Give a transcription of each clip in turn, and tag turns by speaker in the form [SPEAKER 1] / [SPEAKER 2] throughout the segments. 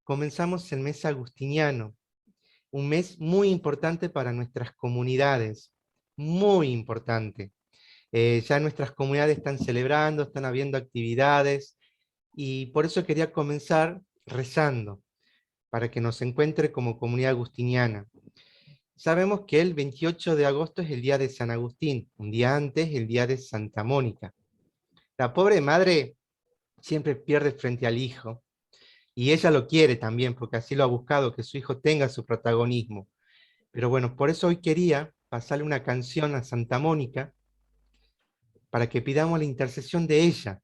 [SPEAKER 1] comenzamos el mes agustiniano, un mes muy importante para nuestras comunidades, muy importante. Ya nuestras comunidades están celebrando, están habiendo actividades, y por eso quería comenzar rezando, para que nos encuentre como comunidad agustiniana. Sabemos que el 28 de agosto es el día de San Agustín, un día antes el día de Santa Mónica. La pobre madre siempre pierde frente al hijo, y ella lo quiere también, porque así lo ha buscado, que su hijo tenga su protagonismo. Pero bueno, por eso hoy quería pasarle una canción a Santa Mónica, para que pidamos la intercesión de ella,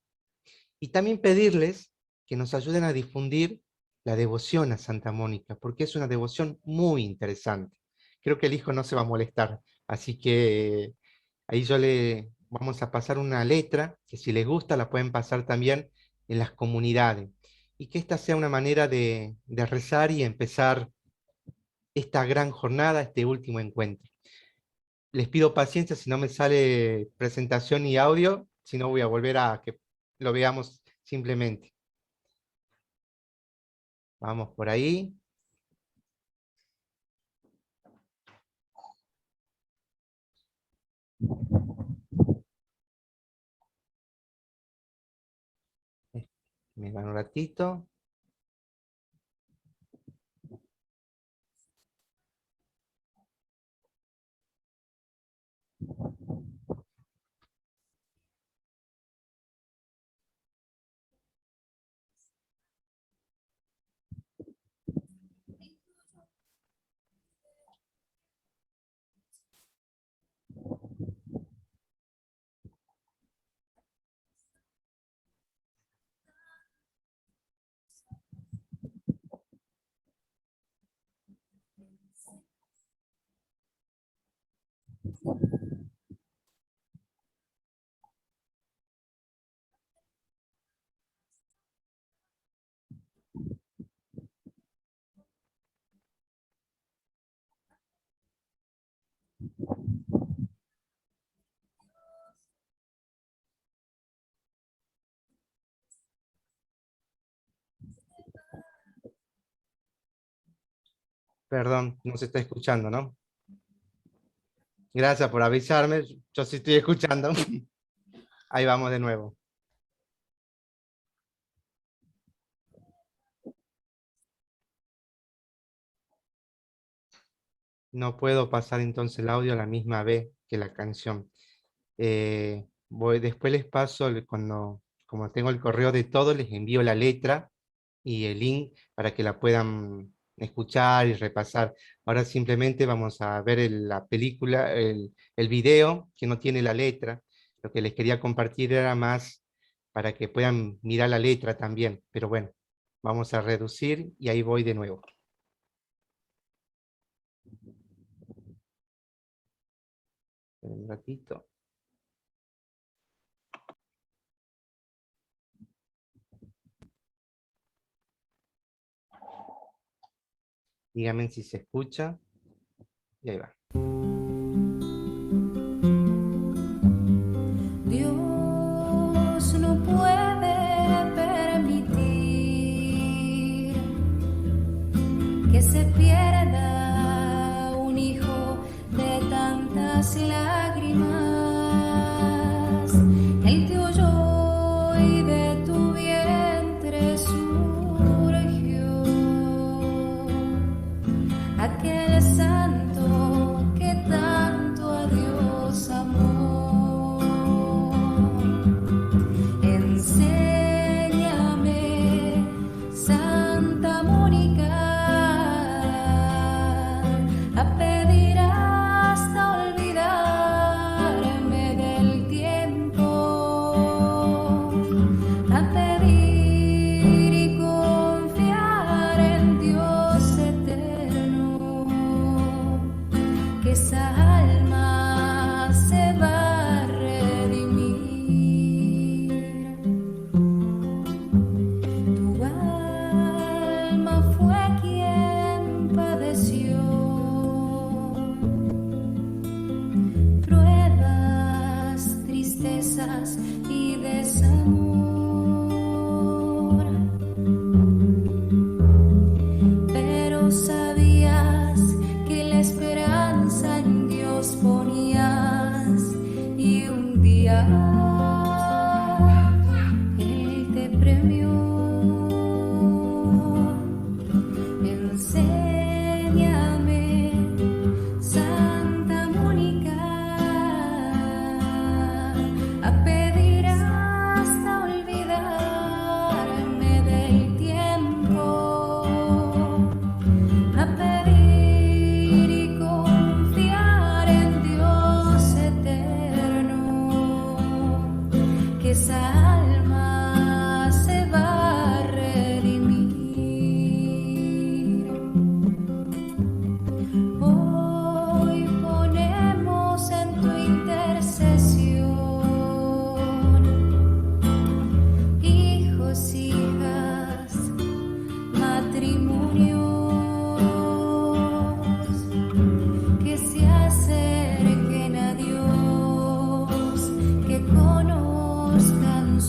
[SPEAKER 1] y también pedirles que nos ayuden a difundir la devoción a Santa Mónica, porque es una devoción muy interesante. Creo que el hijo no se va a molestar, así que ahí yo le vamos a pasar una letra, que si les gusta la pueden pasar también en las comunidades, y que esta sea una manera de rezar y empezar esta gran jornada, este último encuentro. Les pido paciencia si no me sale presentación y audio, si no voy a volver a que lo veamos simplemente. Vamos por ahí. Me dan un ratito. Perdón, no se está escuchando, ¿no? Gracias por avisarme. Yo sí estoy escuchando. Ahí vamos de nuevo. No puedo pasar entonces el audio a la misma vez que la canción. Después les paso, cuando, como tengo el correo de todo, les envío la letra y el link para que la puedan escuchar y repasar. Ahora simplemente vamos a ver la película, el video que no tiene la letra. Lo que les quería compartir era más para que puedan mirar la letra también. Pero bueno, vamos a reducir y ahí voy de nuevo. Un ratito. Díganme si se escucha. Y ahí va.
[SPEAKER 2] Dios no puede permitir que se pierda un hijo de tantas lágrimas. Él te oyó y de tu vientre surgió aquel santo que tanto a Dios amó. Enséñame, Santa Mónica, a pedir hasta olvidarme del tiempo, a pedir y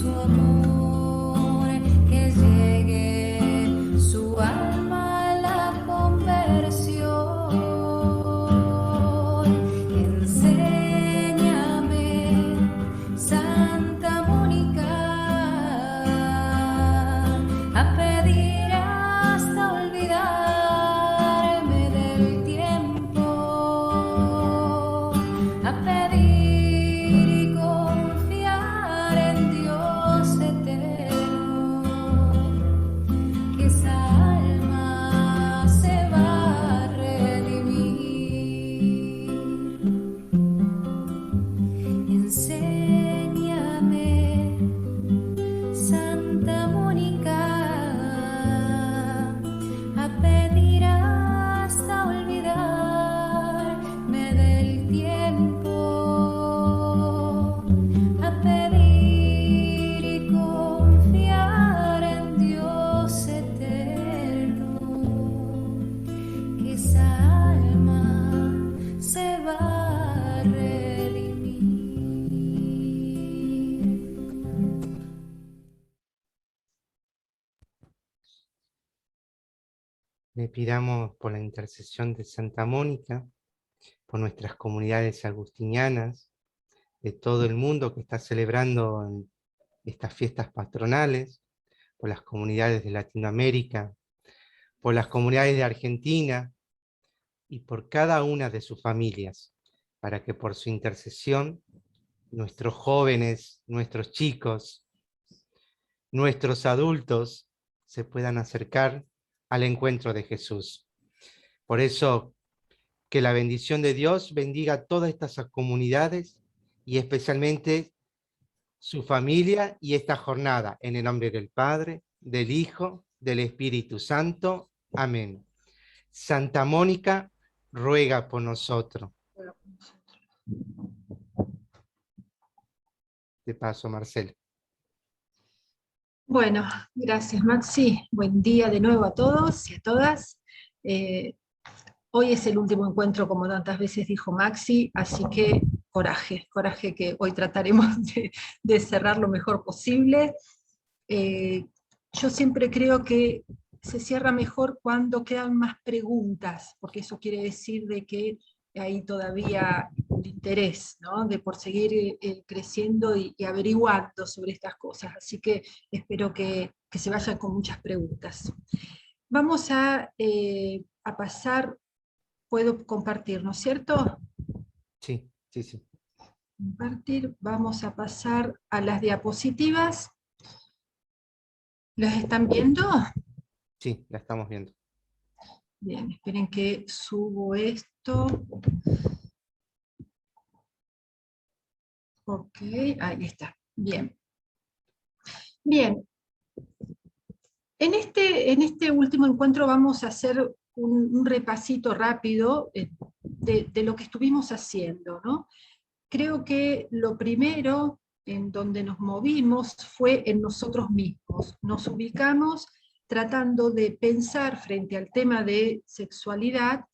[SPEAKER 2] su amor, que llegue su alma a la conversión. Enséñame, Santa Mónica, a pedir hasta olvidarme del tiempo, a pedir y confiar en Dios eterno, que esa alma se va a redimir. Enséñame, Santa Mónica, a pedir hasta olvidarme del tiempo, a pedir y confiar en Dios eterno, que esa alma se va a redimir.
[SPEAKER 1] Le pidamos por la intercesión de Santa Mónica, por nuestras comunidades agustinianas, de todo el mundo que está celebrando estas fiestas patronales, por las comunidades de Latinoamérica, por las comunidades de Argentina y por cada una de sus familias, para que por su intercesión nuestros jóvenes, nuestros chicos, nuestros adultos se puedan acercar al encuentro de Jesús. Por eso, que la bendición de Dios bendiga a todas estas comunidades y especialmente su familia y esta jornada, en el nombre del Padre, del Hijo, del Espíritu Santo. Amén. Santa Mónica, ruega por nosotros. De paso, Marcelo.
[SPEAKER 3] Bueno, gracias Maxi. Buen día de nuevo a todos y a todas. Hoy es el último encuentro, como tantas veces dijo Maxi, así que coraje que hoy trataremos de cerrar lo mejor posible. Yo siempre creo que se cierra mejor cuando quedan más preguntas, porque eso quiere decir de que hay todavía un interés, ¿no?, de por seguir creciendo y averiguando sobre estas cosas, así que espero que se vayan con muchas preguntas. Vamos a pasar, puedo compartir, ¿no es cierto?
[SPEAKER 1] Sí, sí, sí.
[SPEAKER 3] Compartir, vamos a pasar a las diapositivas. ¿Las están viendo?
[SPEAKER 1] Sí, la estamos viendo.
[SPEAKER 3] Bien, esperen que subo esto. Ok, ahí está. Bien. Bien. En este último encuentro vamos a hacer un repasito rápido de lo que estuvimos haciendo, ¿no? Creo que lo primero en donde nos movimos fue en nosotros mismos. Nos ubicamos tratando de pensar frente al tema de sexualidad,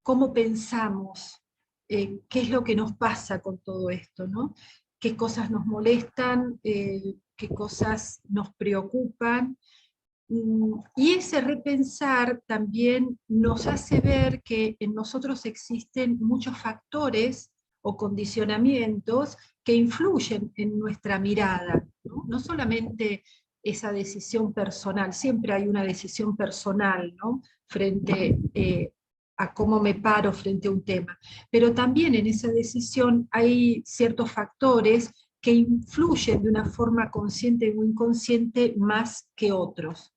[SPEAKER 3] cómo pensamos, qué es lo que nos pasa con todo esto, ¿no? Qué cosas nos molestan, qué cosas nos preocupan, y ese repensar también nos hace ver que en nosotros existen muchos factores o condicionamientos que influyen en nuestra mirada, ¿no? No solamente esa decisión personal, siempre hay una decisión personal, ¿no?, frente a cómo me paro frente a un tema, pero también en esa decisión hay ciertos factores que influyen de una forma consciente o inconsciente más que otros.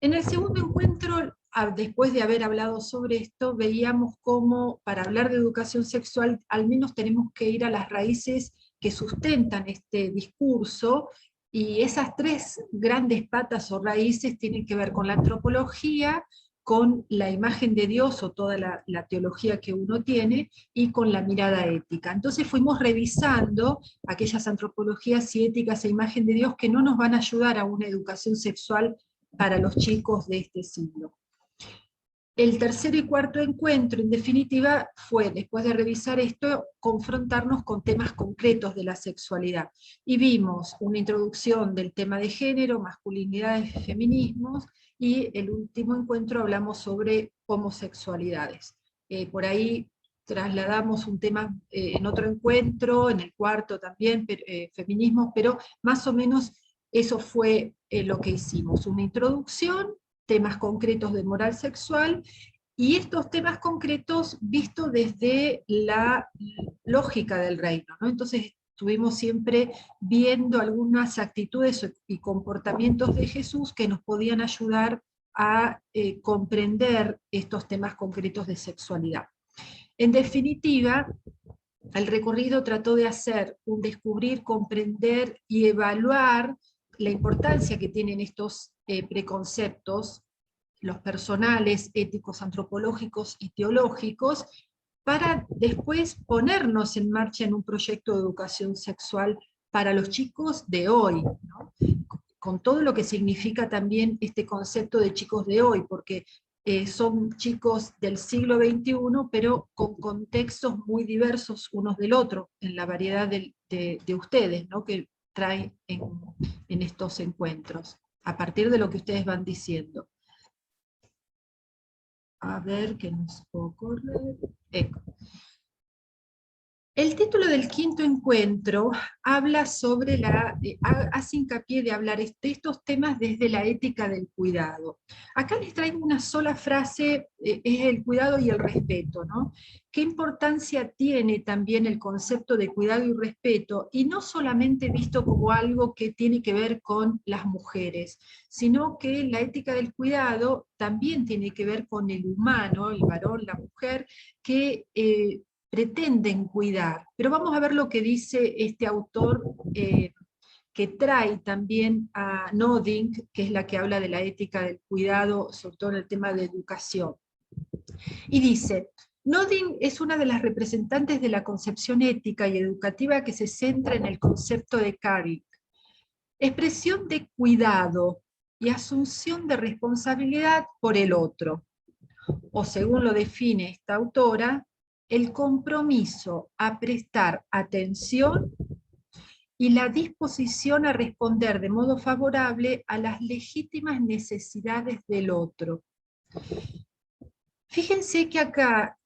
[SPEAKER 3] En el segundo encuentro, después de haber hablado sobre esto, veíamos cómo para hablar de educación sexual al menos tenemos que ir a las raíces que sustentan este discurso, y esas tres grandes patas o raíces tienen que ver con la antropología, con la imagen de Dios o toda la teología que uno tiene, y con la mirada ética. Entonces fuimos revisando aquellas antropologías y éticas e imagen de Dios que no nos van a ayudar a una educación sexual para los chicos de este siglo. El tercer y cuarto encuentro, en definitiva, fue, después de revisar esto, confrontarnos con temas concretos de la sexualidad. Y vimos una introducción del tema de género, masculinidades y feminismos, y el último encuentro hablamos sobre homosexualidades. Por ahí trasladamos un tema en otro encuentro, en el cuarto también, feminismos, pero más o menos eso fue lo que hicimos, una introducción, temas concretos de moral sexual, y estos temas concretos vistos desde la lógica del reino, ¿no? Entonces estuvimos siempre viendo algunas actitudes y comportamientos de Jesús que nos podían ayudar a comprender estos temas concretos de sexualidad. En definitiva, el recorrido trató de hacer un descubrir, comprender y evaluar la importancia que tienen estos preconceptos, los personales, éticos, antropológicos y teológicos, para después ponernos en marcha en un proyecto de educación sexual para los chicos de hoy, ¿no? Con todo lo que significa también este concepto de chicos de hoy, porque son chicos del siglo XXI, pero con contextos muy diversos unos del otro, en la variedad de ustedes, ¿no? Que traen en estos encuentros, a partir de lo que ustedes van diciendo. A ver, que nos puedo correr. El título del quinto encuentro habla sobre hace hincapié de hablar de estos temas desde la ética del cuidado. Acá les traigo una sola frase, es el cuidado y el respeto, ¿no? ¿Qué importancia tiene también el concepto de cuidado y respeto? Y no solamente visto como algo que tiene que ver con las mujeres, sino que la ética del cuidado también tiene que ver con el humano, el varón, la mujer, que pretenden cuidar. Pero vamos a ver lo que dice este autor, que trae también a Noding, que es la que habla de la ética del cuidado, sobre todo en el tema de educación. Y dice, Noding es una de las representantes de la concepción ética y educativa que se centra en el concepto de caring, expresión de cuidado y asunción de responsabilidad por el otro, o según lo define esta autora, el compromiso a prestar atención y la disposición a responder de modo favorable a las legítimas necesidades del otro. Fíjense que acá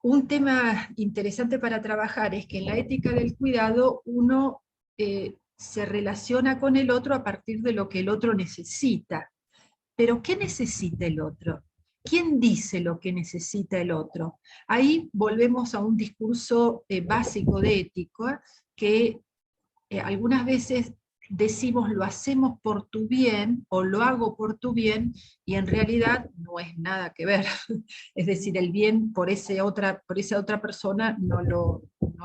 [SPEAKER 3] un tema interesante para trabajar es que en la ética del cuidado uno se relaciona con el otro a partir de lo que el otro necesita. Pero ¿qué necesita el otro? ¿Quién dice lo que necesita el otro? Ahí volvemos a un discurso básico de ética, que algunas veces decimos lo hacemos por tu bien, o lo hago por tu bien, y en realidad no es nada que ver. Es decir, el bien por esa otra persona no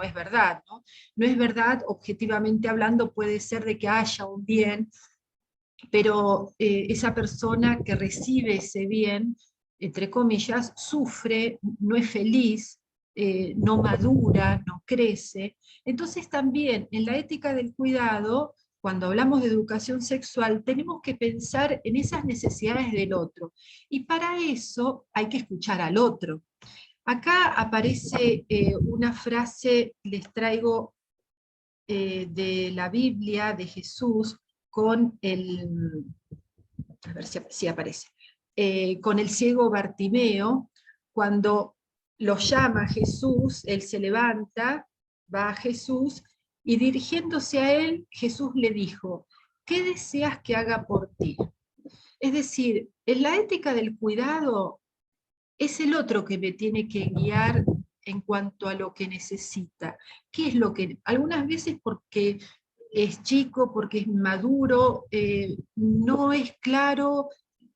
[SPEAKER 3] es verdad, ¿no? No es verdad, objetivamente hablando, puede ser de que haya un bien, pero esa persona que recibe ese bien, entre comillas, sufre, no es feliz, no madura, no crece. Entonces también en la ética del cuidado, cuando hablamos de educación sexual, tenemos que pensar en esas necesidades del otro. Y para eso hay que escuchar al otro. Acá aparece una frase, les traigo de la Biblia, de Jesús, con el, a ver si aparece, con el ciego Bartimeo, cuando lo llama Jesús, él se levanta, va a Jesús, y dirigiéndose a él, Jesús le dijo, ¿qué deseas que haga por ti? Es decir, en la ética del cuidado, es el otro que me tiene que guiar en cuanto a lo que necesita. ¿Qué es lo que? Algunas veces porque es chico, porque es maduro, no es claro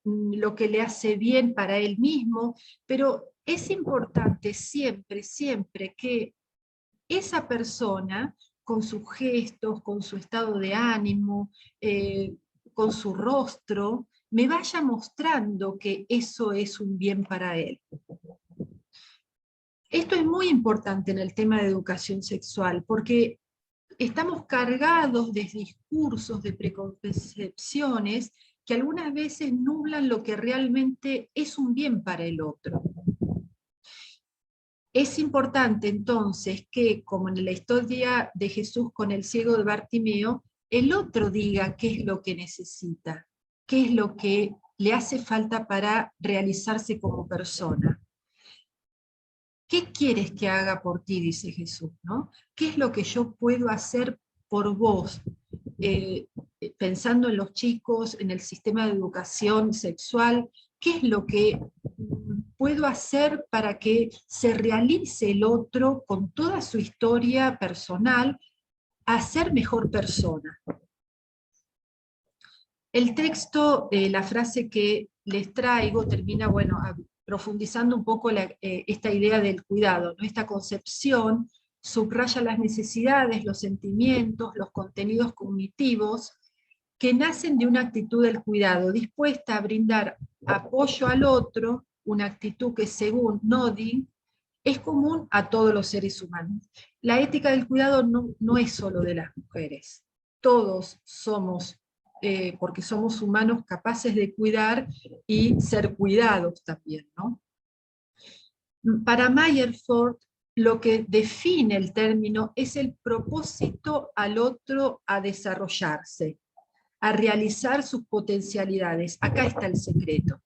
[SPEAKER 3] lo que le hace bien para él mismo, pero es importante siempre, siempre que esa persona, con sus gestos, con su estado de ánimo, con su rostro, me vaya mostrando que eso es un bien para él. Esto es muy importante en el tema de educación sexual, porque estamos cargados de discursos, de preconcepciones que algunas veces nublan lo que realmente es un bien para el otro. Es importante entonces que, como en la historia de Jesús con el ciego de Bartimeo, el otro diga qué es lo que necesita, qué es lo que le hace falta para realizarse como persona. ¿Qué quieres que haga por ti?, dice Jesús, ¿no? ¿Qué es lo que yo puedo hacer por vos? Pensando en los chicos, en el sistema de educación sexual, ¿qué es lo que puedo hacer para que se realice el otro con toda su historia personal a ser mejor persona? El texto, la frase que les traigo, termina, bueno, profundizando un poco esta idea del cuidado, ¿no? Esta concepción subraya las necesidades, los sentimientos, los contenidos cognitivos que nacen de una actitud del cuidado, dispuesta a brindar apoyo al otro, una actitud que según Nodin es común a todos los seres humanos. La ética del cuidado no es solo de las mujeres, todos somos, porque somos humanos capaces de cuidar y ser cuidados también, ¿no? Para Meyerford, lo que define el término es el propósito al otro a desarrollarse, a realizar sus potencialidades. Acá está el secreto.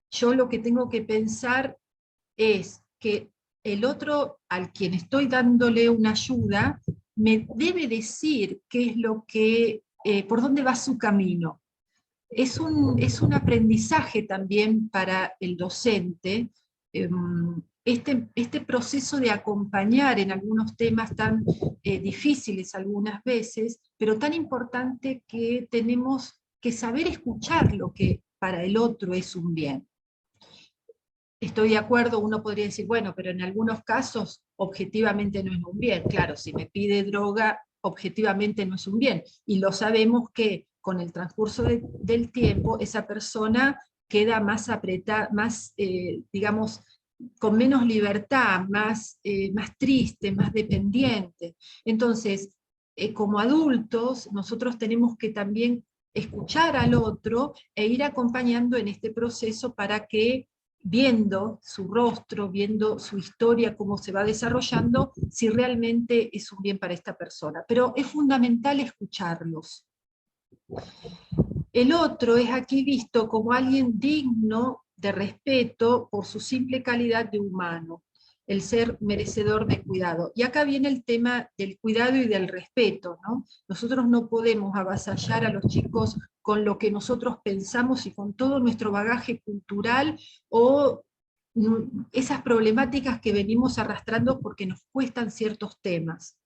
[SPEAKER 3] Yo lo que tengo que pensar es que el otro al quien estoy dándole una ayuda me debe decir qué es lo que, por dónde va su camino. Es un aprendizaje también para el docente, este proceso de acompañar en algunos temas tan difíciles algunas veces, pero tan importante que tenemos que saber escuchar lo que para el otro es un bien. Estoy de acuerdo, uno podría decir, bueno, pero en algunos casos objetivamente no es un bien. Claro, si me pide droga, objetivamente no es un bien. Y lo sabemos que con el transcurso del tiempo, esa persona queda más apretada, más, digamos, con menos libertad, más triste, más dependiente. Entonces, como adultos, nosotros tenemos que también escuchar al otro e ir acompañando en este proceso para que, viendo su rostro, viendo su historia, cómo se va desarrollando, si realmente es un bien para esta persona. Pero es fundamental escucharlos. El otro es aquí visto como alguien digno de respeto por su simple calidad de humano, el ser merecedor de cuidado. Y acá viene el tema del cuidado y del respeto, ¿no? Nosotros no podemos avasallar a los chicos con lo que nosotros pensamos y con todo nuestro bagaje cultural o esas problemáticas que venimos arrastrando porque nos cuestan ciertos temas.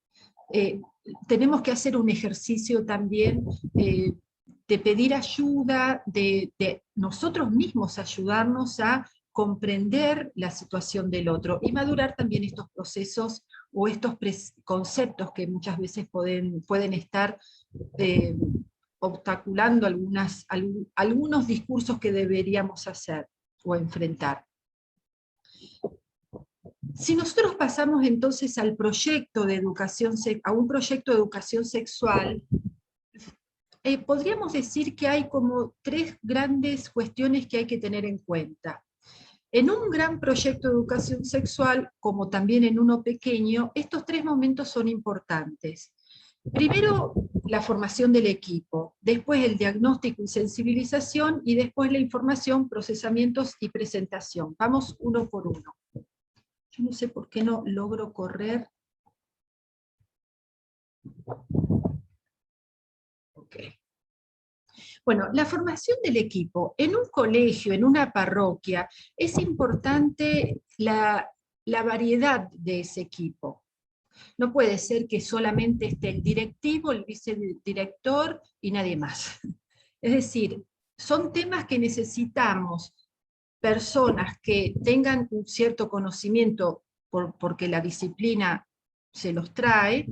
[SPEAKER 3] Tenemos que hacer un ejercicio también de pedir ayuda, de nosotros mismos ayudarnos a comprender la situación del otro y madurar también estos procesos o estos conceptos que muchas veces pueden estar obstaculando algunos discursos que deberíamos hacer o enfrentar. Si nosotros pasamos entonces al proyecto de educación, a un proyecto de educación sexual, podríamos decir que hay como tres grandes cuestiones que hay que tener en cuenta. En un gran proyecto de educación sexual, como también en uno pequeño, estos tres momentos son importantes. Primero, la formación del equipo, después el diagnóstico y sensibilización, y después la información, procesamientos y presentación. Vamos uno por uno. Yo no sé por qué no logro correr. Ok. Bueno, la formación del equipo. En un colegio, en una parroquia, es importante la variedad de ese equipo. No puede ser que solamente esté el directivo, el vicedirector y nadie más. Es decir, son temas que necesitamos personas que tengan un cierto conocimiento porque la disciplina se los trae,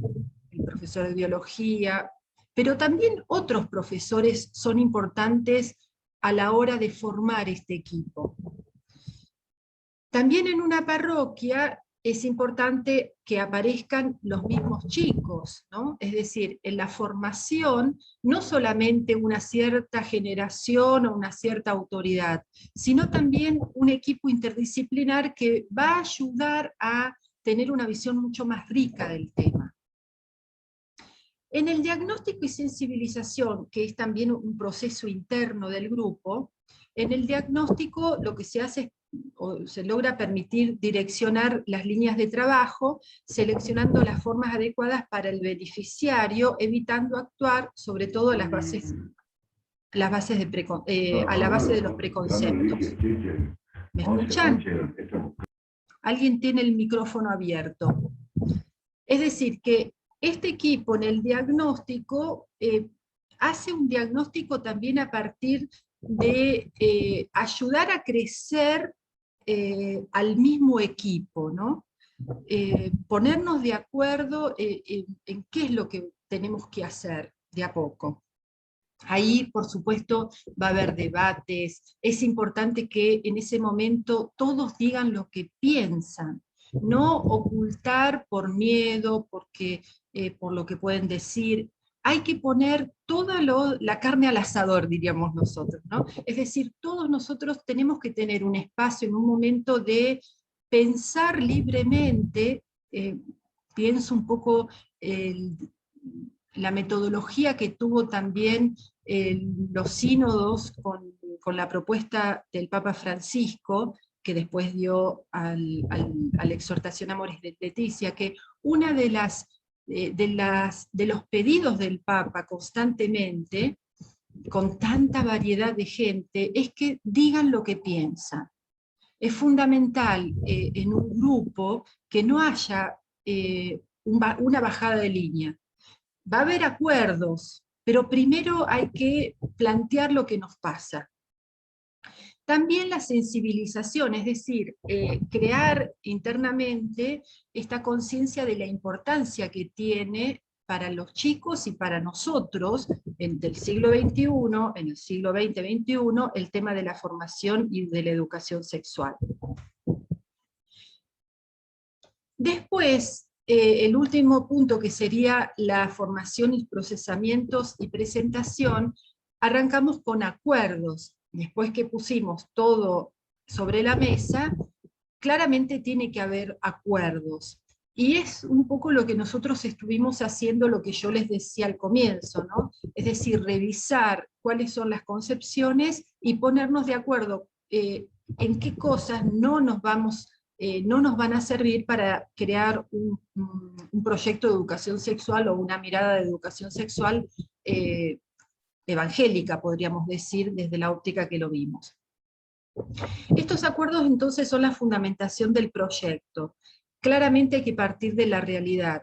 [SPEAKER 3] el profesor de biología, pero también otros profesores son importantes a la hora de formar este equipo. También en una parroquia es importante que aparezcan los mismos chicos, ¿no? Es decir, en la formación, no solamente una cierta generación o una cierta autoridad, sino también un equipo interdisciplinar que va a ayudar a tener una visión mucho más rica del tema. En el diagnóstico y sensibilización, que es también un proceso interno del grupo, en el diagnóstico lo que se hace es, o se logra permitir direccionar las líneas de trabajo, seleccionando las formas adecuadas para el beneficiario, evitando actuar sobre todo a la base de los preconceptos. ¿Me escuchan? Alguien tiene el micrófono abierto. Es decir, que este equipo en el diagnóstico hace un diagnóstico también a partir de ayudar a crecer al mismo equipo, ¿no? Ponernos de acuerdo en qué es lo que tenemos que hacer de a poco. Ahí, por supuesto, va a haber debates, es importante que en ese momento todos digan lo que piensan, no ocultar por miedo, por lo que pueden decir. Hay que poner toda la carne al asador, diríamos nosotros, ¿no? Es decir, todos nosotros tenemos que tener un espacio en un momento de pensar libremente. Pienso un poco la metodología que tuvo también los sínodos con la propuesta del Papa Francisco, que después dio a la exhortación Amoris Laetitia, que una de los pedidos del Papa constantemente, con tanta variedad de gente, es que digan lo que piensan. Es fundamental en un grupo que no haya una bajada de línea. Va a haber acuerdos, pero primero hay que plantear lo que nos pasa. También la sensibilización, es decir, crear internamente esta conciencia de la importancia que tiene para los chicos y para nosotros, del siglo XXI, en el siglo XX-XXI, el tema de la formación y de la educación sexual. Después, el último punto, que sería la formación y procesamientos y presentación, arrancamos con acuerdos. Después que pusimos todo sobre la mesa, claramente tiene que haber acuerdos. Y es un poco lo que nosotros estuvimos haciendo, lo que yo les decía al comienzo, ¿no? Es decir, revisar cuáles son las concepciones y ponernos de acuerdo en qué cosas no nos van a servir para crear un proyecto de educación sexual o una mirada de educación sexual evangélica, podríamos decir, desde la óptica que lo vimos. Estos acuerdos entonces son la fundamentación del proyecto. Claramente hay que partir de la realidad.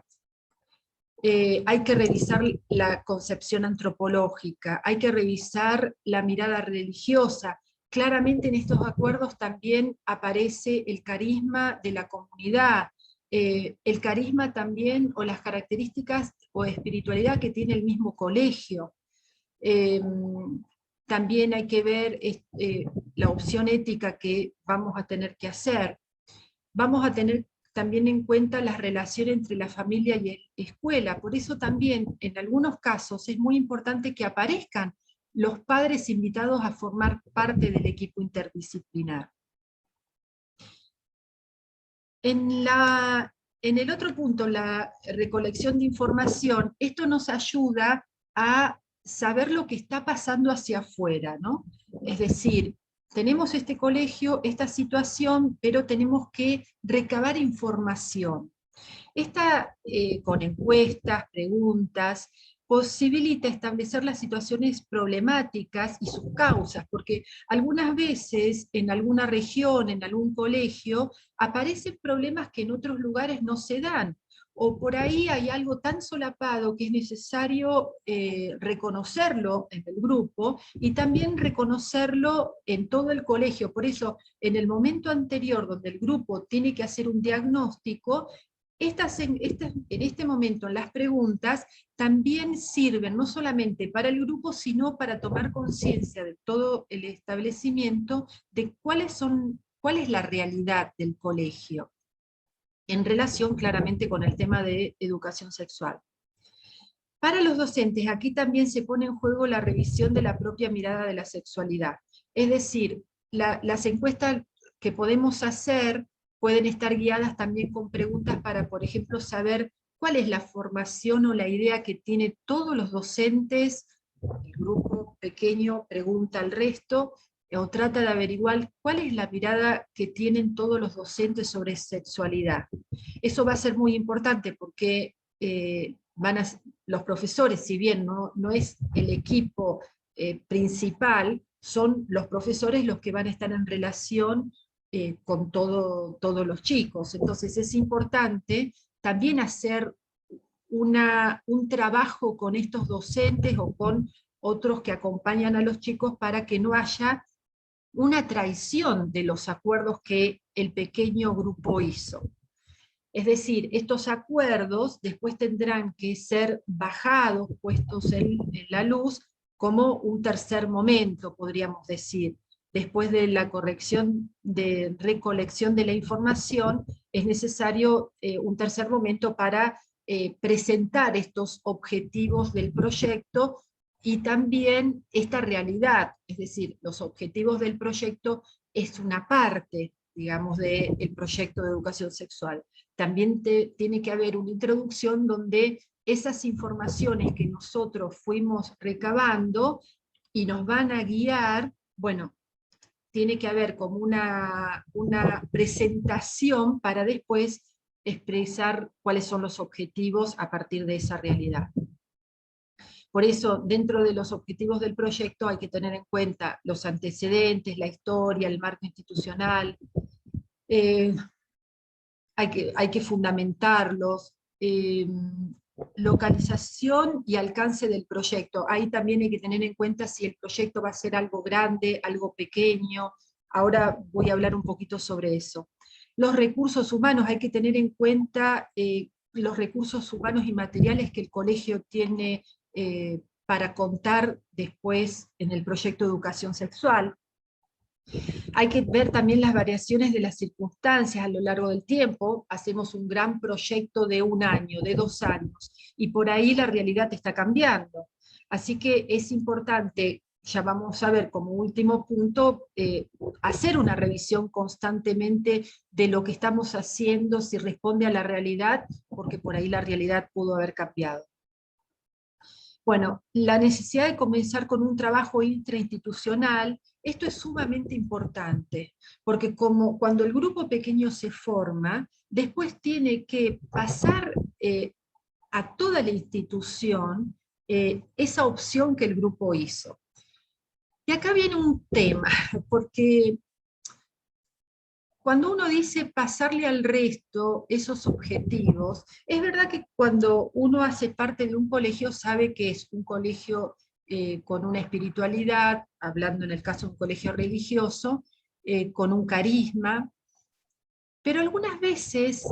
[SPEAKER 3] Hay que revisar la concepción antropológica, hay que revisar la mirada religiosa. Claramente en estos acuerdos también aparece el carisma de la comunidad, el carisma también, o las características o espiritualidad que tiene el mismo colegio. También hay que ver la opción ética que vamos a tener que hacer. Vamos a tener también en cuenta la relación entre la familia y la escuela. Por eso también, en algunos casos, es muy importante que aparezcan los padres invitados a formar parte del equipo interdisciplinar. En el otro punto, la recolección de información, esto nos ayuda a saber lo que está pasando hacia afuera, ¿no? Es decir, tenemos este colegio, esta situación, pero tenemos que recabar información. Esta, con encuestas, preguntas, posibilita establecer las situaciones problemáticas y sus causas, porque algunas veces en alguna región, en algún colegio, aparecen problemas que en otros lugares no se dan, o por ahí hay algo tan solapado que es necesario reconocerlo en el grupo, y también reconocerlo en todo el colegio. Por eso, en el momento anterior donde el grupo tiene que hacer un diagnóstico, en este momento las preguntas también sirven no solamente para el grupo, sino para tomar conciencia de todo el establecimiento de cuál es la realidad del colegio. en relación claramente con el tema de educación sexual. Para los docentes, aquí también se pone en juego la revisión de la propia mirada de la sexualidad. Es decir, las encuestas que podemos hacer pueden estar guiadas también con preguntas para, por ejemplo, saber cuál es la formación o la idea que tienen todos los docentes. El grupo pequeño pregunta al resto, o trata de averiguar cuál es la mirada que tienen todos los docentes sobre sexualidad. Eso va a ser muy importante porque los profesores, si bien no es el equipo principal, son los profesores los que van a estar en relación con todos los chicos. Entonces es importante también hacer un trabajo con estos docentes o con otros que acompañan a los chicos para que no haya una traición de los acuerdos que el pequeño grupo hizo. Es decir, estos acuerdos después tendrán que ser bajados, puestos en la luz, como un tercer momento, podríamos decir. Después de la recolección de la información, es necesario un tercer momento para presentar estos objetivos del proyecto y también esta realidad, es decir, los objetivos del proyecto es una parte, digamos, del proyecto de educación sexual. También tiene que haber una introducción donde esas informaciones que nosotros fuimos recabando y nos van a guiar, bueno, tiene que haber como una presentación para después expresar cuáles son los objetivos a partir de esa realidad. Por eso, dentro de los objetivos del proyecto hay que tener en cuenta los antecedentes, la historia, el marco institucional, hay que fundamentarlos, localización y alcance del proyecto. Ahí también hay que tener en cuenta si el proyecto va a ser algo grande, algo pequeño. Ahora voy a hablar un poquito sobre eso. Los recursos humanos, hay que tener en cuenta los recursos humanos y materiales que el colegio tiene para contar después en el proyecto de educación sexual. Hay que ver también las variaciones de las circunstancias a lo largo del tiempo. Hacemos un gran proyecto de 1 año, de 2 años, y por ahí la realidad está cambiando. Así que es importante, ya vamos a ver como último punto, hacer una revisión constantemente de lo que estamos haciendo, si responde a la realidad, porque por ahí la realidad pudo haber cambiado. Bueno, la necesidad de comenzar con un trabajo intrainstitucional, esto es sumamente importante, porque cuando el grupo pequeño se forma, después tiene que pasar a toda la institución esa opción que el grupo hizo. Y acá viene un tema, porque cuando uno dice pasarle al resto esos objetivos, es verdad que cuando uno hace parte de un colegio sabe que es un colegio con una espiritualidad, hablando en el caso de un colegio religioso, con un carisma, pero algunas veces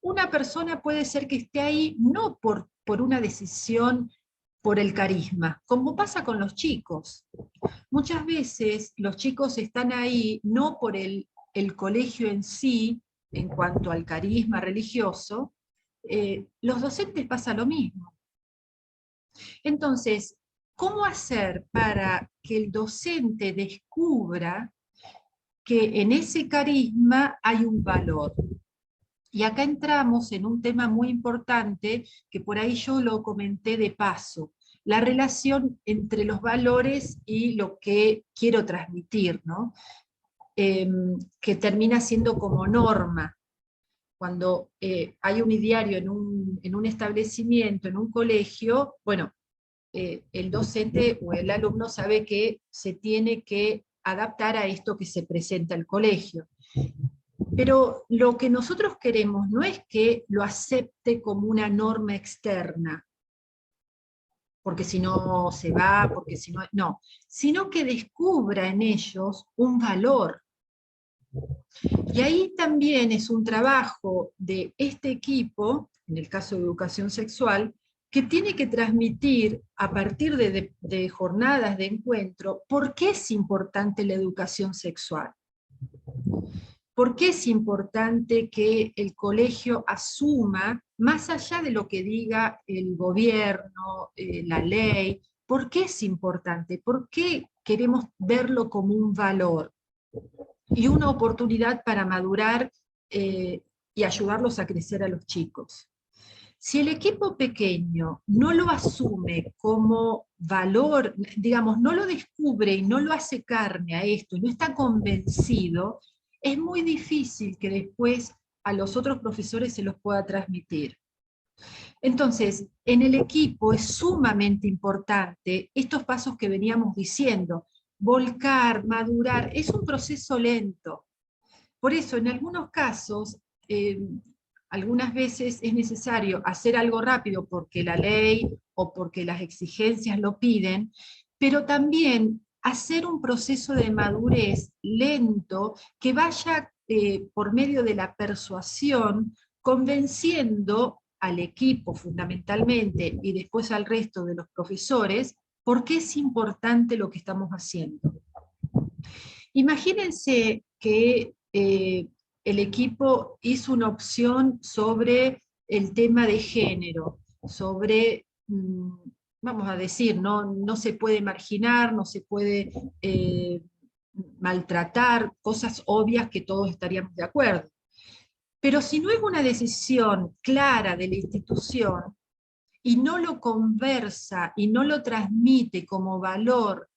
[SPEAKER 3] una persona puede ser que esté ahí no por una decisión por el carisma, como pasa con los chicos. Muchas veces los chicos están ahí no por el colegio en sí, en cuanto al carisma religioso, los docentes pasa lo mismo. Entonces, ¿cómo hacer para que el docente descubra que en ese carisma hay un valor? Y acá entramos en un tema muy importante, que por ahí yo lo comenté de paso, la relación entre los valores y lo que quiero transmitir, ¿no? Que termina siendo como norma. Cuando hay un ideario en un establecimiento, en un colegio, bueno, el docente o el alumno sabe que se tiene que adaptar a esto que se presenta al colegio. Pero lo que nosotros queremos no es que lo acepte como una norma externa, porque si no se va, porque si no, no, sino que descubra en ellos un valor. Y ahí también es un trabajo de este equipo, en el caso de educación sexual, que tiene que transmitir a partir de jornadas de encuentro por qué es importante la educación sexual. ¿Por qué es importante que el colegio asuma, más allá de lo que diga el gobierno, la ley? ¿Por qué es importante? ¿Por qué queremos verlo como un valor y una oportunidad para madurar y ayudarlos a crecer a los chicos? Si el equipo pequeño no lo asume como valor, digamos, no lo descubre y no lo hace carne a esto, y no está convencido, es muy difícil que después a los otros profesores se los pueda transmitir. Entonces, en el equipo es sumamente importante estos pasos que veníamos diciendo. Volcar, madurar, es un proceso lento. Por eso, en algunos casos, algunas veces es necesario hacer algo rápido porque la ley o porque las exigencias lo piden, pero también hacer un proceso de madurez lento que vaya por medio de la persuasión, convenciendo al equipo fundamentalmente y después al resto de los profesores por qué es importante lo que estamos haciendo. Imagínense que el equipo hizo una opción sobre el tema de género, sobre, vamos a decir, no se puede marginar, no se puede maltratar, cosas obvias que todos estaríamos de acuerdo. Pero si no es una decisión clara de la institución, y no lo conversa y no lo transmite como valor,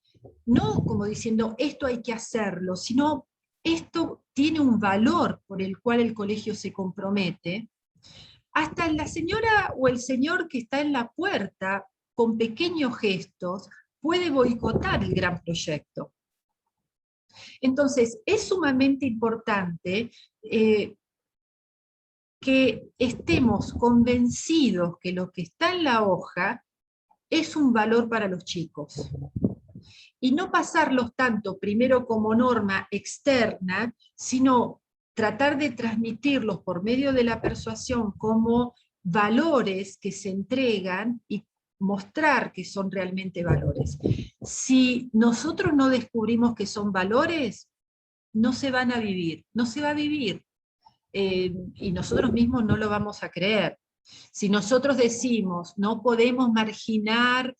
[SPEAKER 3] no como diciendo esto hay que hacerlo, sino esto tiene un valor por el cual el colegio se compromete, hasta la señora o el señor que está en la puerta, con pequeños gestos, puede boicotar el gran proyecto. Entonces, es sumamente importante que estemos convencidos que lo que está en la hoja es un valor para los chicos. Y no pasarlos tanto primero como norma externa, sino tratar de transmitirlos por medio de la persuasión como valores que se entregan y mostrar que son realmente valores. Si nosotros no descubrimos que son valores, no se van a vivir, no se va a vivir. Y nosotros mismos no lo vamos a creer. Si nosotros decimos, no podemos marginar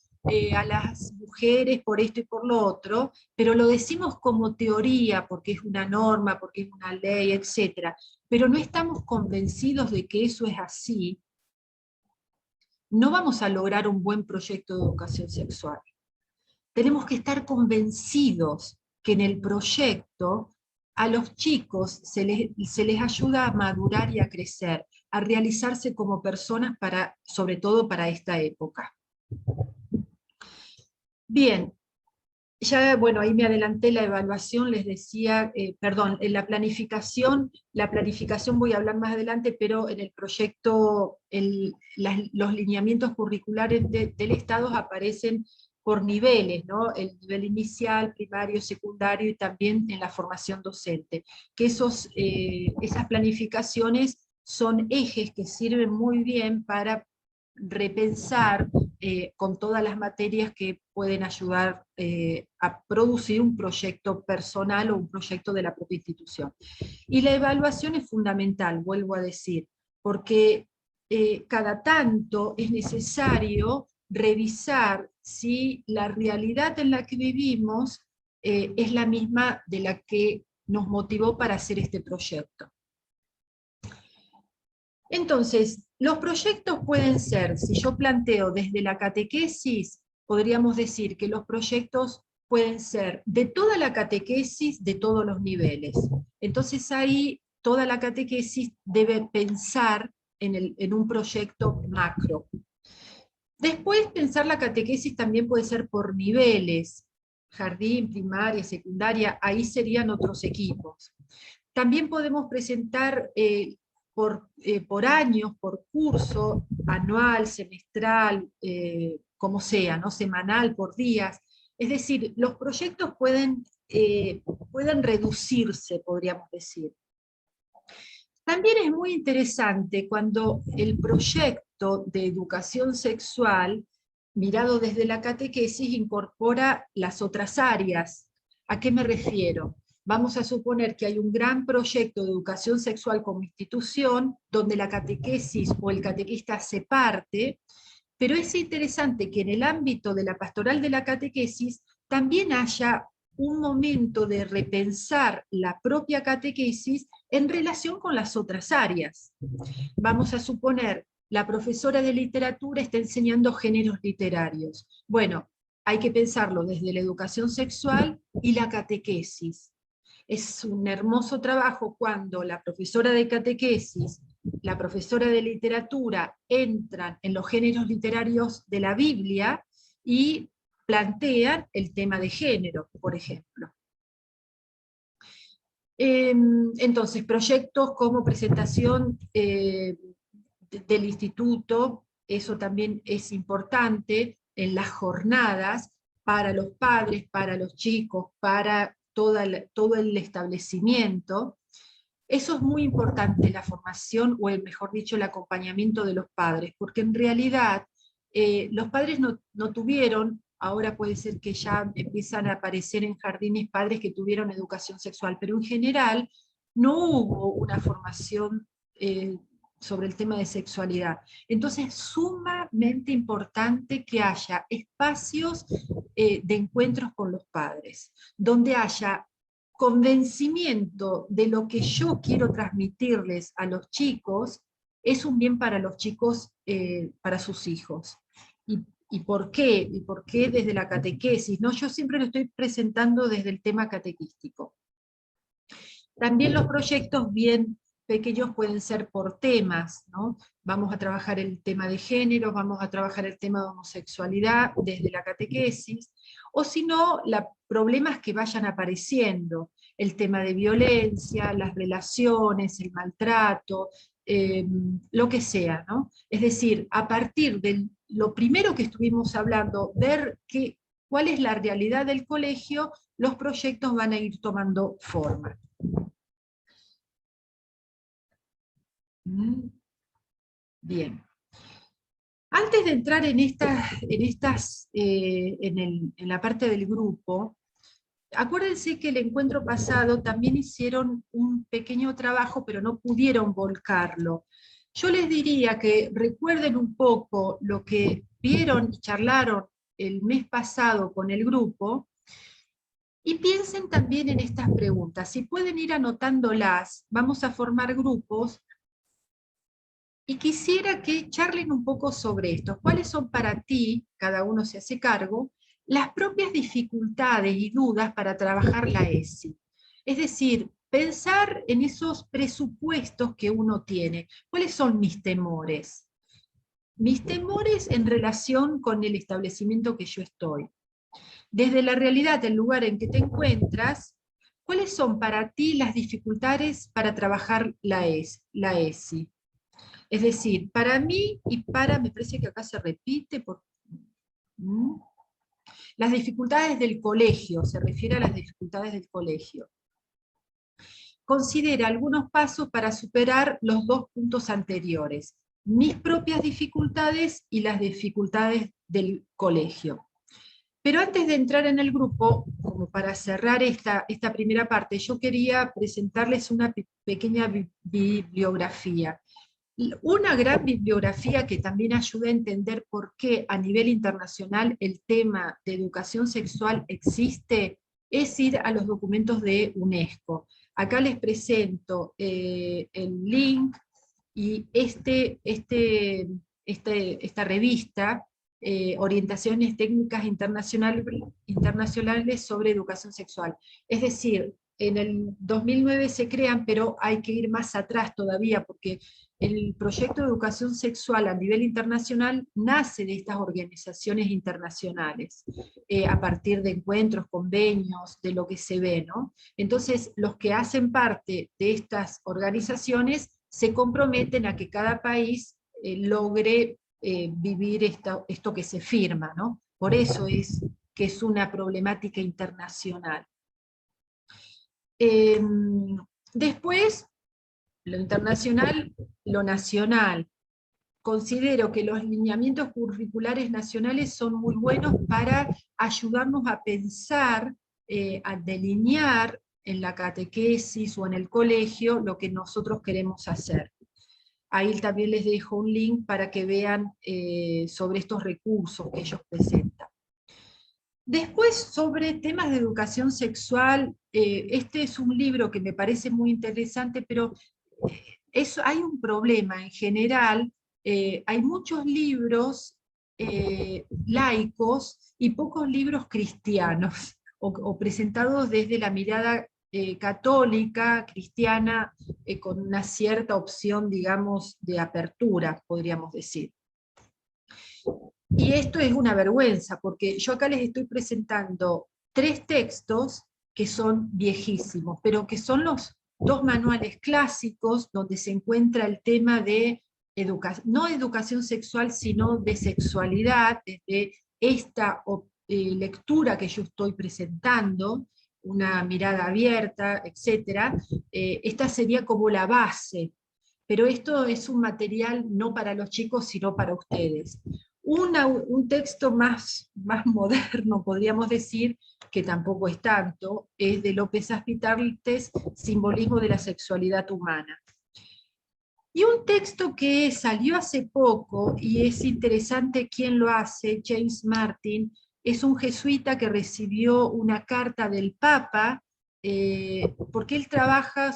[SPEAKER 3] a las mujeres por esto y por lo otro, pero lo decimos como teoría, porque es una norma, porque es una ley, etc., pero no estamos convencidos de que eso es así, no vamos a lograr un buen proyecto de educación sexual. Tenemos que estar convencidos que en el proyecto a los chicos se les ayuda a madurar y a crecer, a realizarse como personas, sobre todo para esta época. Bien, ya, bueno, ahí me adelanté la evaluación, les decía, perdón, en la planificación voy a hablar más adelante, pero en el proyecto, los lineamientos curriculares del Estado aparecen por niveles, ¿no? El nivel inicial, primario, secundario y también en la formación docente. Que esas planificaciones son ejes que sirven muy bien para repensar con todas las materias que pueden ayudar a producir un proyecto personal o un proyecto de la propia institución. Y la evaluación es fundamental, vuelvo a decir, porque cada tanto es necesario revisar si la realidad en la que vivimos es la misma de la que nos motivó para hacer este proyecto. Entonces, los proyectos pueden ser, si yo planteo desde la catequesis, podríamos decir que los proyectos pueden ser de toda la catequesis, de todos los niveles. Entonces ahí toda la catequesis debe pensar en un proyecto macro. Después pensar la catequesis también puede ser por niveles, jardín, primaria, secundaria, ahí serían otros equipos. También podemos presentar por años, por curso, anual, semestral, como sea, ¿no? Semanal, por días. Es decir, los proyectos pueden reducirse, podríamos decir. También es muy interesante cuando el proyecto de educación sexual, mirado desde la catequesis, incorpora las otras áreas. ¿A qué me refiero? Vamos a suponer que hay un gran proyecto de educación sexual como institución, donde la catequesis o el catequista hace parte, pero es interesante que en el ámbito de la pastoral de la catequesis también haya un momento de repensar la propia catequesis en relación con las otras áreas. Vamos a suponer, la profesora de literatura está enseñando géneros literarios. Bueno, hay que pensarlo desde la educación sexual y la catequesis. Es un hermoso trabajo cuando la profesora de catequesis, la profesora de literatura entran en los géneros literarios de la Biblia y plantean el tema de género, por ejemplo. Entonces, proyectos como presentación del instituto, eso también es importante en las jornadas para los padres, para los chicos, para todo el establecimiento. Eso es muy importante, la formación, o mejor dicho, el acompañamiento de los padres, porque en realidad los padres no tuvieron, ahora puede ser que ya empiezan a aparecer en jardines padres que tuvieron educación sexual, pero en general no hubo una formación sobre el tema de sexualidad. Entonces es sumamente importante que haya espacios de encuentros con los padres, donde haya convencimiento de lo que yo quiero transmitirles a los chicos, es un bien para los chicos, para sus hijos. ¿Y por qué? ¿Y por qué desde la catequesis? ¿No? Yo siempre lo estoy presentando desde el tema catequístico. También los proyectos bien pequeños pueden ser por temas, ¿no? Vamos a trabajar el tema de género, vamos a trabajar el tema de homosexualidad desde la catequesis, o si no, problemas que vayan apareciendo, el tema de violencia, las relaciones, el maltrato, lo que sea, ¿no? Es decir, a partir de lo primero que estuvimos hablando, ver cuál es la realidad del colegio, los proyectos van a ir tomando forma. Bien. Antes de entrar en la parte del grupo, acuérdense que el encuentro pasado también hicieron un pequeño trabajo, pero no pudieron volcarlo. Yo les diría que recuerden un poco lo que vieron y charlaron el mes pasado con el grupo, y piensen también en estas preguntas. Si pueden ir anotándolas, vamos a formar grupos, y quisiera que charlen un poco sobre esto. ¿Cuáles son para ti, cada uno se hace cargo, las propias dificultades y dudas para trabajar la ESI? Es decir, pensar en esos presupuestos que uno tiene. ¿Cuáles son mis temores? Mis temores en relación con el establecimiento que yo estoy. Desde la realidad del lugar en que te encuentras, ¿cuáles son para ti las dificultades para trabajar la ESI? Es decir, para mí y me parece que acá se repite, las dificultades del colegio, se refiere a las dificultades del colegio. Considera algunos pasos para superar los dos puntos anteriores, mis propias dificultades y las dificultades del colegio. Pero antes de entrar en el grupo, como para cerrar esta primera parte, yo quería presentarles una pequeña bibliografía. Una gran bibliografía que también ayuda a entender por qué a nivel internacional el tema de educación sexual existe, es ir a los documentos de UNESCO. Acá les presento el link, y esta revista, Orientaciones Técnicas Internacionales sobre Educación Sexual. Es decir, en el 2009 se crean, pero hay que ir más atrás todavía, porque el proyecto de educación sexual a nivel internacional nace de estas organizaciones internacionales, a partir de encuentros, convenios, de lo que se ve, ¿no? Entonces, los que hacen parte de estas organizaciones se comprometen a que cada país logre vivir esto que se firma, ¿no? Por eso es que es una problemática internacional. Después, lo internacional, lo nacional. Considero que los lineamientos curriculares nacionales son muy buenos para ayudarnos a pensar, a delinear en la catequesis o en el colegio lo que nosotros queremos hacer. Ahí también les dejo un link para que vean sobre estos recursos que ellos presentan. Después, sobre temas de educación sexual, este es un libro que me parece muy interesante, pero hay un problema en general. Hay muchos libros laicos y pocos libros cristianos, o presentados desde la mirada católica, cristiana, con una cierta opción, digamos, de apertura, podríamos decir. Y esto es una vergüenza, porque yo acá les estoy presentando 3 textos que son viejísimos, pero que son los 2 manuales clásicos donde se encuentra el tema de no educación sexual, sino de sexualidad, desde esta lectura que yo estoy presentando, una mirada abierta, etc. Esta sería como la base, pero esto es un material no para los chicos, sino para ustedes. Un texto más moderno, podríamos decir, que tampoco es tanto, es de López Aspitartes, Simbolismo de la Sexualidad Humana. Y un texto que salió hace poco, y es interesante quién lo hace, James Martin, es un jesuita que recibió una carta del Papa, porque él trabaja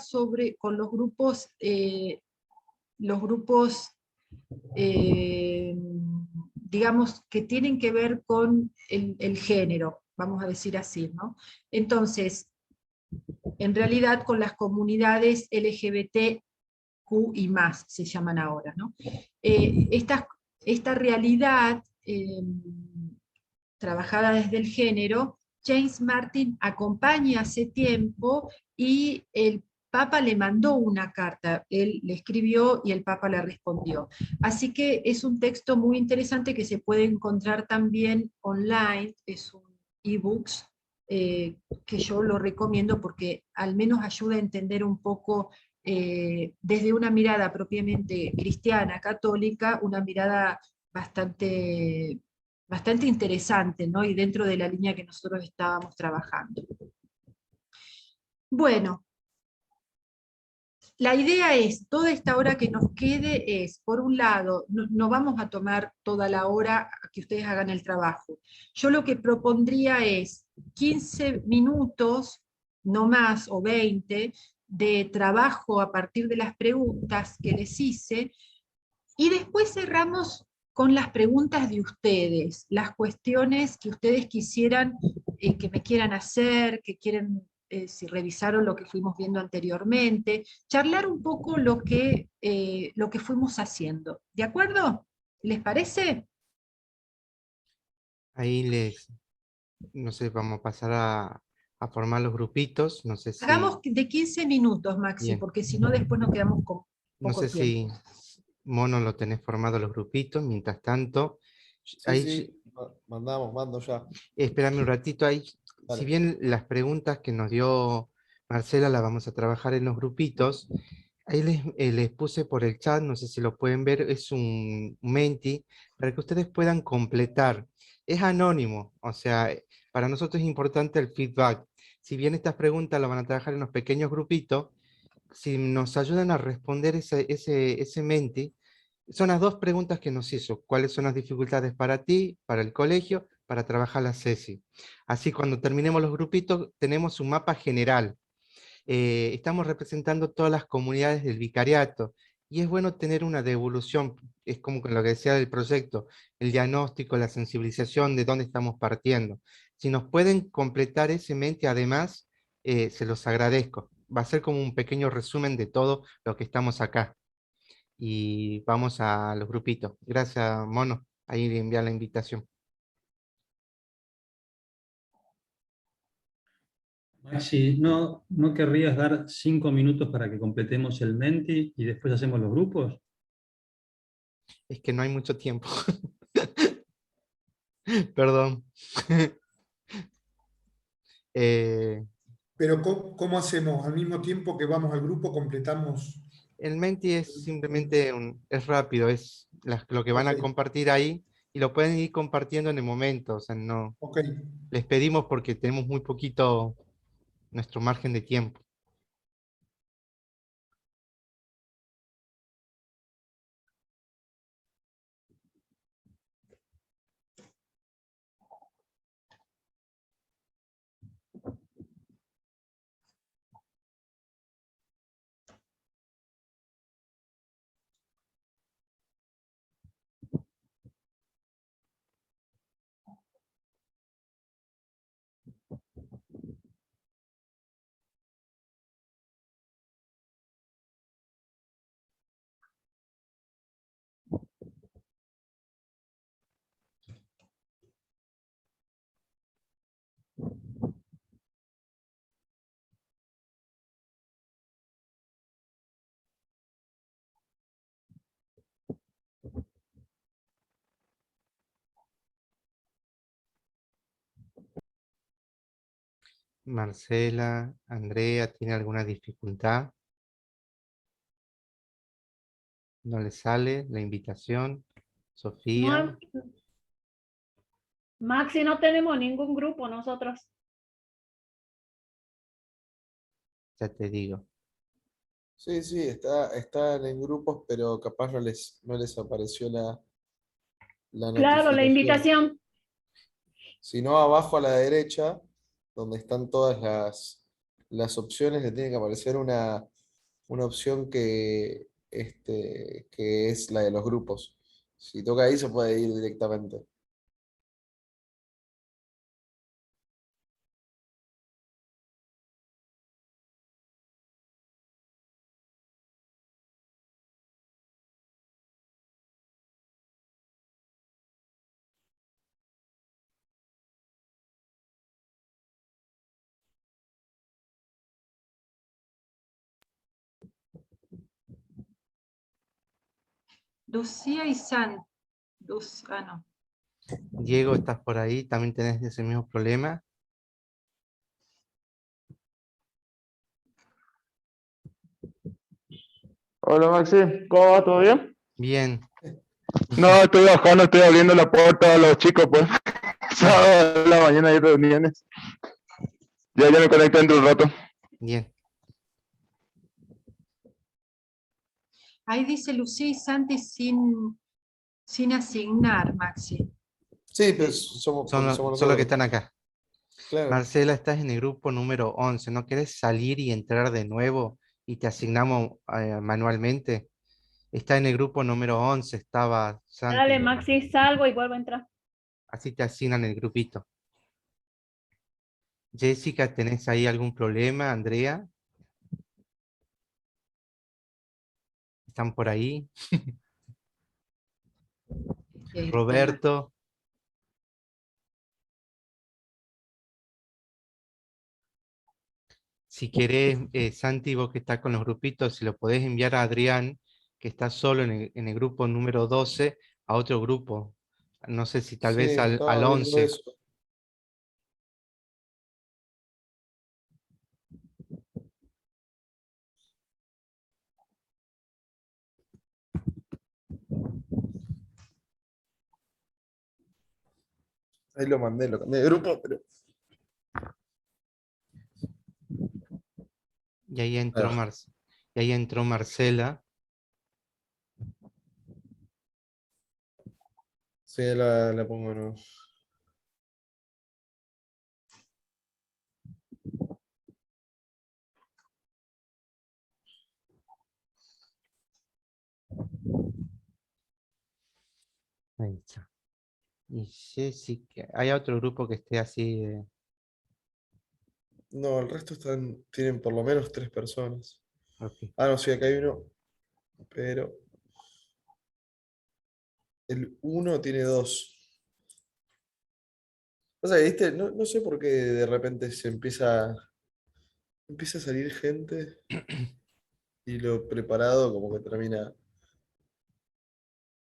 [SPEAKER 3] con los grupos digamos, que tienen que ver con el género, vamos a decir así, ¿no? Entonces, en realidad con las comunidades LGBTQ y más se llaman ahora, ¿no? Esta realidad trabajada desde el género, James Martin acompaña hace tiempo, y el Papa le mandó una carta, él le escribió y el Papa le respondió. Así que es un texto muy interesante que se puede encontrar también online, es un ebooks, que yo lo recomiendo porque al menos ayuda a entender un poco, desde una mirada propiamente cristiana, católica, una mirada bastante interesante, ¿no? Y dentro de la línea que nosotros estábamos trabajando. Bueno, la idea es, toda esta hora que nos quede es, por un lado, no vamos a tomar toda la hora a que ustedes hagan el trabajo. Yo lo que propondría es 15 minutos, no más, o 20, de trabajo a partir de las preguntas que les hice, y después cerramos con las preguntas de ustedes, las cuestiones que ustedes quisieran, que me quieran hacer, que quieren, si revisaron lo que fuimos viendo anteriormente, charlar un poco lo que fuimos haciendo. ¿De acuerdo? ¿Les parece?
[SPEAKER 1] Ahí no sé, vamos a pasar a formar los grupitos, no sé
[SPEAKER 3] Hagamos
[SPEAKER 1] si,
[SPEAKER 3] de 15 minutos, Maxi,
[SPEAKER 1] bien,
[SPEAKER 3] porque si no después nos quedamos con
[SPEAKER 1] no
[SPEAKER 3] poco
[SPEAKER 1] sé
[SPEAKER 3] tiempo.
[SPEAKER 1] si Mono lo tenés formado los grupitos, mientras tanto,
[SPEAKER 4] Sí,
[SPEAKER 1] ahí,
[SPEAKER 4] sí, mando ya.
[SPEAKER 1] espérame un ratito ahí, si
[SPEAKER 4] Dale.
[SPEAKER 1] bien las preguntas que nos dio Marcela las vamos a trabajar en los grupitos, ahí les puse por el chat, no sé si lo pueden ver, es un Menti, para que ustedes puedan completar. Es anónimo, o sea, para nosotros es importante el feedback. Si bien estas preguntas las van a trabajar en los pequeños grupitos, si nos ayudan a responder ese Menti, son las 2 preguntas que nos hizo. ¿Cuáles son las dificultades para ti, para el colegio, para trabajar la CESI? Así cuando terminemos los grupitos tenemos un mapa general. Estamos representando todas las comunidades del vicariato y es bueno tener una devolución, es como con lo que decía del proyecto, el diagnóstico, la sensibilización de dónde estamos partiendo. Si nos pueden completar ese mente, además, se los agradezco. Va a ser como un pequeño resumen de todo lo que estamos acá. Y vamos a los grupitos. Gracias, Mono. Ahí le enviar la invitación.
[SPEAKER 5] Maxi, ¿no querrías dar 5 minutos para que completemos el Menti y después hacemos los grupos?
[SPEAKER 1] Es que no hay mucho tiempo. Perdón. Eh,
[SPEAKER 6] Pero ¿cómo hacemos? Al mismo tiempo que vamos al grupo, completamos.
[SPEAKER 1] el Menti es simplemente es rápido, es lo que van
[SPEAKER 6] Ok,
[SPEAKER 1] a compartir ahí y lo pueden ir compartiendo en el momento. O sea, no
[SPEAKER 6] ok.
[SPEAKER 1] les pedimos porque tenemos muy poquito. nuestro margen de tiempo. Marcela, Andrea, ¿tiene alguna dificultad? ¿No le sale la invitación? Sofía,
[SPEAKER 7] No, Maxi, no tenemos ningún grupo nosotros.
[SPEAKER 1] ya te digo.
[SPEAKER 4] Sí, sí, están en grupos, pero capaz no les apareció la
[SPEAKER 7] Claro, la
[SPEAKER 4] notificación.
[SPEAKER 7] invitación.
[SPEAKER 4] Si no, abajo a la derecha, donde están todas las opciones, le tiene que aparecer una opción que es la de los grupos. Si toca ahí, se puede ir directamente.
[SPEAKER 3] Lucía y San. No.
[SPEAKER 1] Diego, ¿estás por ahí? ¿También tenés ese mismo problema?
[SPEAKER 8] Hola Maxi, ¿cómo va? ¿Todo bien?
[SPEAKER 1] Bien,
[SPEAKER 8] No, estoy bajando, estoy abriendo la puerta a los chicos, pues. Sábado de la mañana hay reuniones. Ya me conecto dentro de un rato.
[SPEAKER 1] bien.
[SPEAKER 3] Ahí dice Lucía y Santi sin asignar, Maxi.
[SPEAKER 4] Sí, pero somos,
[SPEAKER 1] Son,
[SPEAKER 4] porque somos
[SPEAKER 1] son los que
[SPEAKER 4] nosotros.
[SPEAKER 1] están acá.
[SPEAKER 4] Claro.
[SPEAKER 1] Marcela, estás en el grupo número 11. ¿No querés salir y entrar de nuevo y te asignamos manualmente? Está en el grupo número 11, estaba
[SPEAKER 7] Dale,
[SPEAKER 1] Santi.
[SPEAKER 7] Maxi, salgo y vuelvo a entrar.
[SPEAKER 1] Así te asignan el grupito. Jessica, ¿tenés ahí algún problema? Andrea, ¿están por ahí? Roberto, si querés, Santi, vos que estás con los grupitos, si lo podés enviar a Adrián, que está solo en el grupo número 12, a otro grupo. No sé si tal
[SPEAKER 4] Sí,
[SPEAKER 1] vez al
[SPEAKER 4] estaba viendo
[SPEAKER 1] 11.
[SPEAKER 4] eso. Ahí lo cambié de grupo, pero.
[SPEAKER 1] Y ahí
[SPEAKER 4] Ahí
[SPEAKER 1] entró,
[SPEAKER 4] va.
[SPEAKER 1] y ahí entró Marcela.
[SPEAKER 4] Sí, la pongo de nuevo.
[SPEAKER 1] Ahí está. Y Jessica, ¿hay otro grupo que esté así?
[SPEAKER 4] No, el resto tienen por lo menos 3 personas.
[SPEAKER 1] Ok.
[SPEAKER 4] Ah, no, sí, acá hay uno, pero el uno tiene 2. O sea, ¿viste? No sé por qué de repente empieza a salir gente y lo preparado como que termina